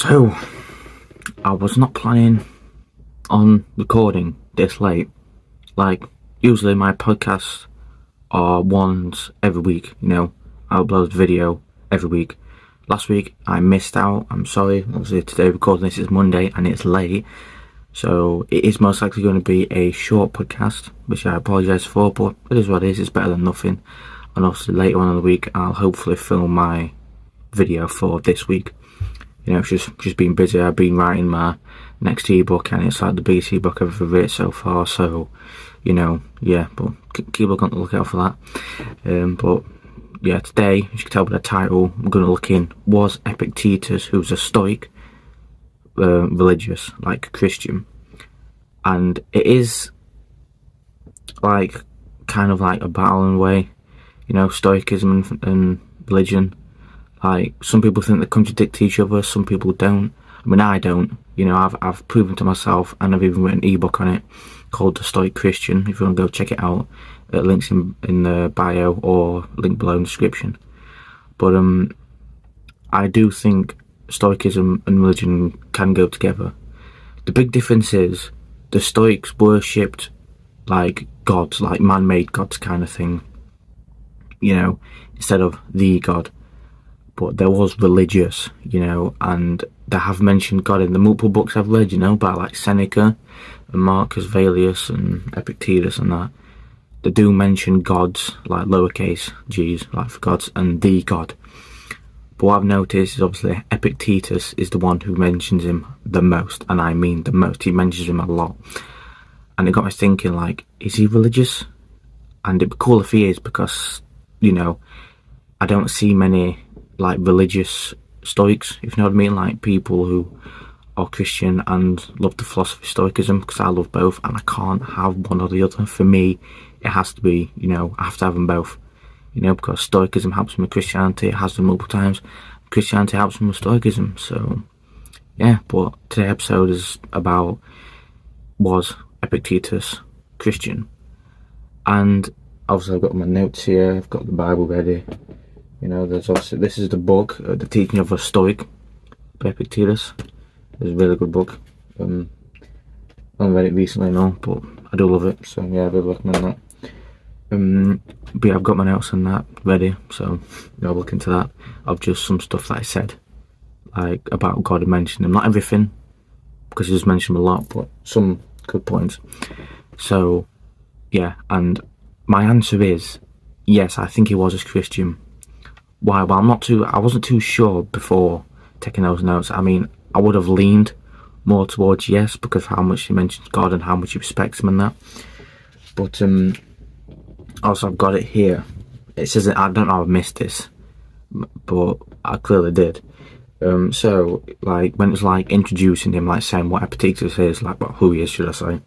So, I was not planning on recording this late. Like, usually my podcasts are once every week, I upload a video every week. Last week I missed out, I'm sorry. Obviously today recording this is Monday and it's late. So it is most likely going to be a short podcast, which I apologise for, but it is what it is, it's better than nothing. And obviously later on in the week I'll hopefully film my video for this week. It's just been busy. I've been writing my next ebook and it's like the biggest ebook I've ever written so far, so but keep on the lookout for that. But yeah, today, as you can tell by the title, I'm going to look in, was Epictetus, who's a Stoic, religious, like Christian? And it is like kind of like a battle in a way, Stoicism and religion. Like, some people think they contradict each other, some people don't. I mean, I don't. I've proven to myself, and I've even written an ebook on it called The Stoic Christian. If you want to go check it out, links in the bio or link below in the description. But I do think Stoicism and religion can go together. The big difference is the Stoics worshipped like gods, like man-made gods kind of thing, instead of the god. But there was religious, and they have mentioned God in the multiple books I've read, by like Seneca and Marcus Aurelius and Epictetus and that. They do mention gods, like lowercase g's, like for gods, and the God. But what I've noticed is obviously Epictetus is the one who mentions him the most, and I mean the most. He mentions him a lot. And it got me thinking, like, is he religious? And it'd be cool if he is, because, I don't see many like religious Stoics, if you know what I mean, like people who are Christian and love the philosophy of Stoicism, because I love both and I can't have one or the other. For me, it has to be, I have to have them both, because Stoicism helps me with Christianity, it has done multiple times. Christianity helps me with Stoicism, so yeah. But today's episode is about, was Epictetus Christian? And obviously I've got my notes here, I've got the Bible ready. There's obviously, this is the book, The Teaching of a Stoic by Epictetus. It's a really good book. I haven't read it recently, no, but I do love it, so yeah, I really recommend that. But yeah, I've got my notes on that ready, so I'll look into that, of just some stuff that I said, like about God and mentioning him. Not everything, because he does mention him a lot, but some good points. So yeah, and my answer is yes, I think he was a Christian. Why? Well, I wasn't too sure before taking those notes. I mean, I would have leaned more towards yes, because of how much he mentions God and how much he respects him and that. But also I've got it here. It says, I don't know how I missed this, but I clearly did. So like when it's like introducing him, like saying what Epictetus is, like who he is, should I say,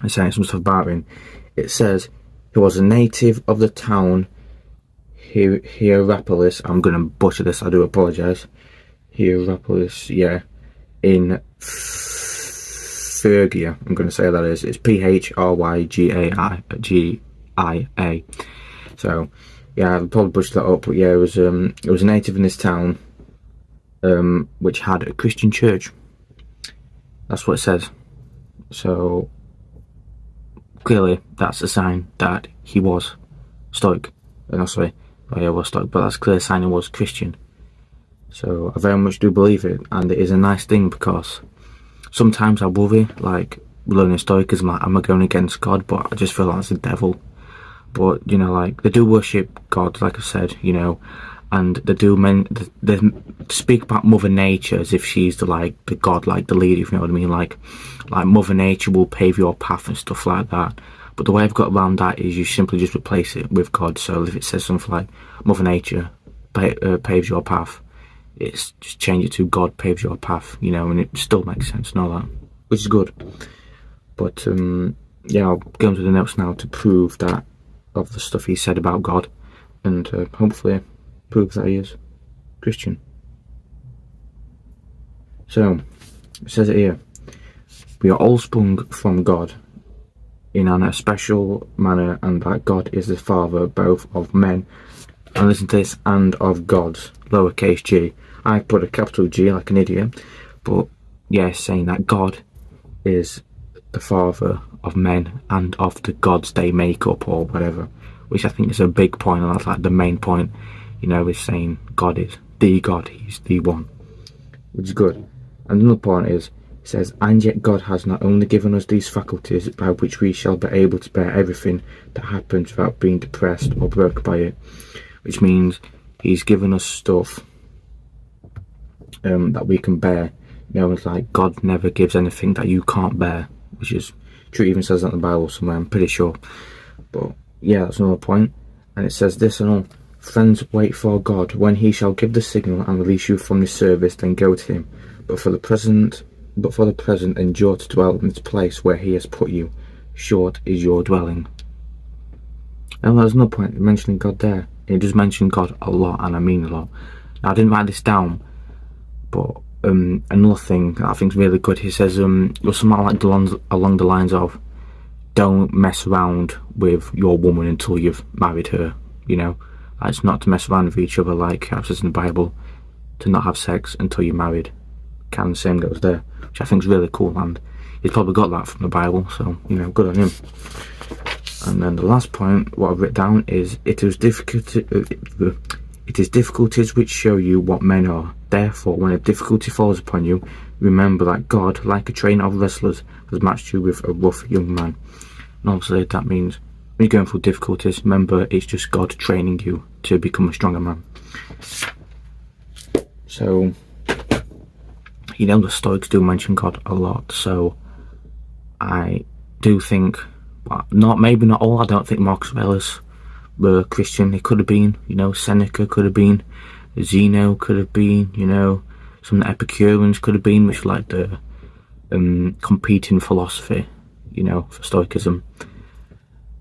and saying some stuff about him, it says he was a native of the town Hierapolis. I'm going to butcher this, I do apologise. Hierapolis, yeah, in Phrygia. I'm going to say how that is. It's Phrygia. So yeah, I'll probably butcher that up, but yeah, it was a native in this town, which had a Christian church. That's what it says. So clearly that's a sign that he was Stoic. Was Stoic, but that's a clear sign he was Christian. So I very much do believe it, and it is a nice thing, because sometimes I worry, like learning Stoicism, like, am I going against God? But I just feel like it's the devil. But like they do worship God, like I said, and they do they speak about Mother Nature as if she's the God, like the leader, if you know what I mean, like Mother Nature will pave your path and stuff like that. But the way I've got around that is you simply just replace it with God. So if it says something like Mother Nature paves your path, it's just change it to God paves your path, and it still makes sense and all that, which is good. But yeah, I'll go into the notes now to prove that, of the stuff he said about God, and hopefully prove that he is Christian. So it says it here: we are all sprung from God in an especial manner, and that God is the Father both of men And listen to this, and of gods, lowercase g. I put a capital G like an idiot, but yeah, saying that God is the father of men and of the gods they make up or whatever, which I think is a big point, and that's like the main point, is saying God is the God, he's the one, which is good. And another point is, it says, and yet God has not only given us these faculties by which we shall be able to bear everything that happens without being depressed or broken by it, which means he's given us stuff that we can bear. It's like God never gives anything that you can't bear, which is true. It even says that in the Bible somewhere, I'm pretty sure. But yeah, that's another point. And it says this and all: friends, wait for God. When he shall give the signal and release you from this service, then go to him. But for the present, endure to dwell in this place where he has put you. Short is your dwelling. And there's no point in mentioning God there. It does mention God a lot, and I mean a lot. Now, I didn't write this down, but another thing that I think is really good, he says, something like along the lines of, don't mess around with your woman until you've married her. It's not to mess around with each other, like it says in the Bible, to not have sex until you're married. Kind of the same goes there, which I think is really cool, and he's probably got that from the Bible, so good on him. And then the last point, what I've written down is, it is difficulties which show you what men are. Therefore, when a difficulty falls upon you, remember that God, like a trainer of wrestlers, has matched you with a rough young man. And obviously that means when you're going through difficulties, remember it's just God training you to become a stronger man. So, the Stoics do mention God a lot, so I do think, maybe not all, I don't think Marcus Aurelius were Christian. He could have been, Seneca could have been, Zeno could have been, some of the Epicureans could have been, which like the competing philosophy, for Stoicism.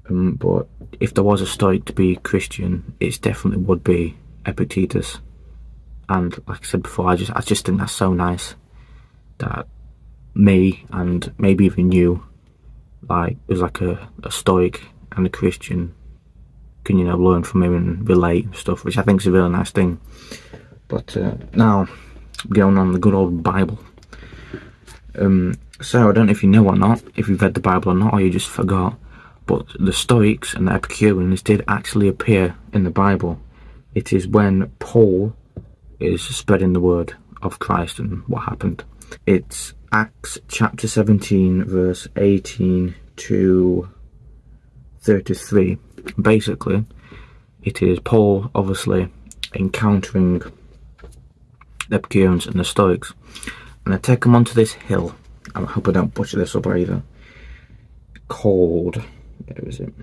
But if there was a Stoic to be Christian, it definitely would be Epictetus. And like I said before, I just think that's so nice that me and maybe even you, like, it was like a Stoic and a Christian can learn from him and relate and stuff, which I think is a really nice thing. But now going on the good old Bible. So I don't know if you know or not, if you've read the Bible or not, or you just forgot, but the Stoics and the Epicureans did actually appear in the Bible. It is when Paul is spreading the word of Christ and what happened. It's Acts chapter 17 verse 18 to 33. Basically, it is Paul obviously encountering the Epicureans and the Stoics, and they take them onto this hill. I hope I don't butcher this up either. Called, where is it?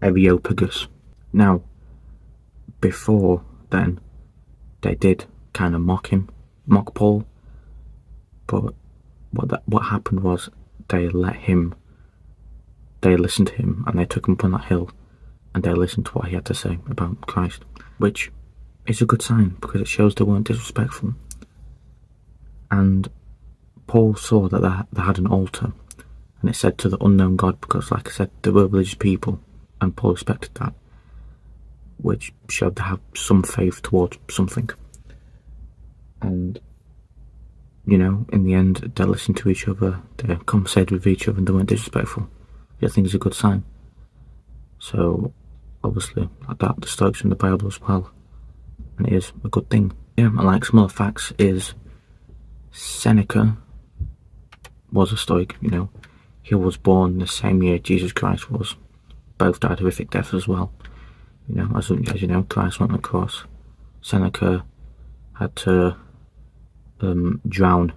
Areopagus. Now, before then, they did kind of mock Paul, but what happened was they listened to him, and they took him up on that hill, and they listened to what he had to say about Christ, which is a good sign because it shows they weren't disrespectful. And Paul saw that they had an altar, and it said to the unknown God, because like I said, they were religious people, and Paul respected that, which showed they have some faith towards something. And in the end, they listened to each other, they conversated with each other, and they weren't disrespectful. I think it's a good sign. So obviously, like that, the Stoics in the Bible as well, and it is a good thing. Yeah, and like some other facts is, Seneca was a Stoic. He was born the same year Jesus Christ was. Both died horrific deaths as well. As you know, Christ went on the cross. Seneca had to drown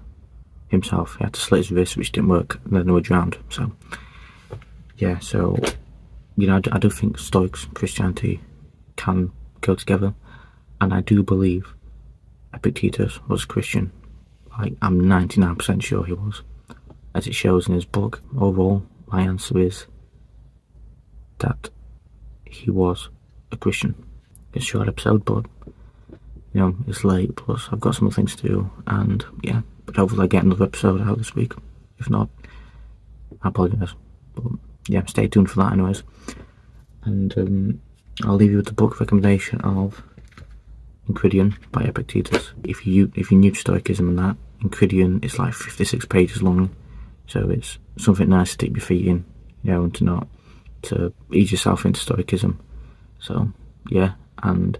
himself. He had to slit his wrist, which didn't work, and then they were drowned. So yeah, so I do think Stoics and Christianity can go together, and I do believe Epictetus was Christian. I'm 99% sure he was, as it shows in his book. Overall, my answer is that he was a Christian. It's a short episode, but it's late, plus I've got some things to do, and yeah, but hopefully I get another episode out this week. If not, I apologise, but yeah, stay tuned for that anyways. And I'll leave you with the book recommendation of Enchiridion by Epictetus. If you're new to Stoicism and that, Enchiridion is like 56 pages long, so it's something nice to dip your feet in, and to ease yourself into Stoicism. So yeah, and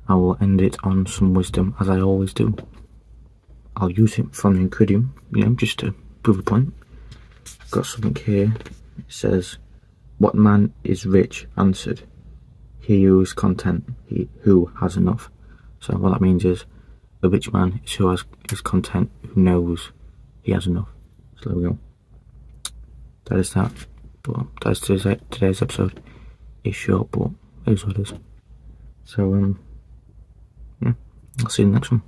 I will end it on some wisdom, as I always do. I'll use it from Enchiridion, just to prove a point. I've got something here. It says, "What man is rich answered, he who is content, he who has enough." So what that means is, a rich man is who is content, who knows he has enough. So there we go. That is that. But that's today's episode. It's short, but it is what it is. So yeah, I'll see you in the next one.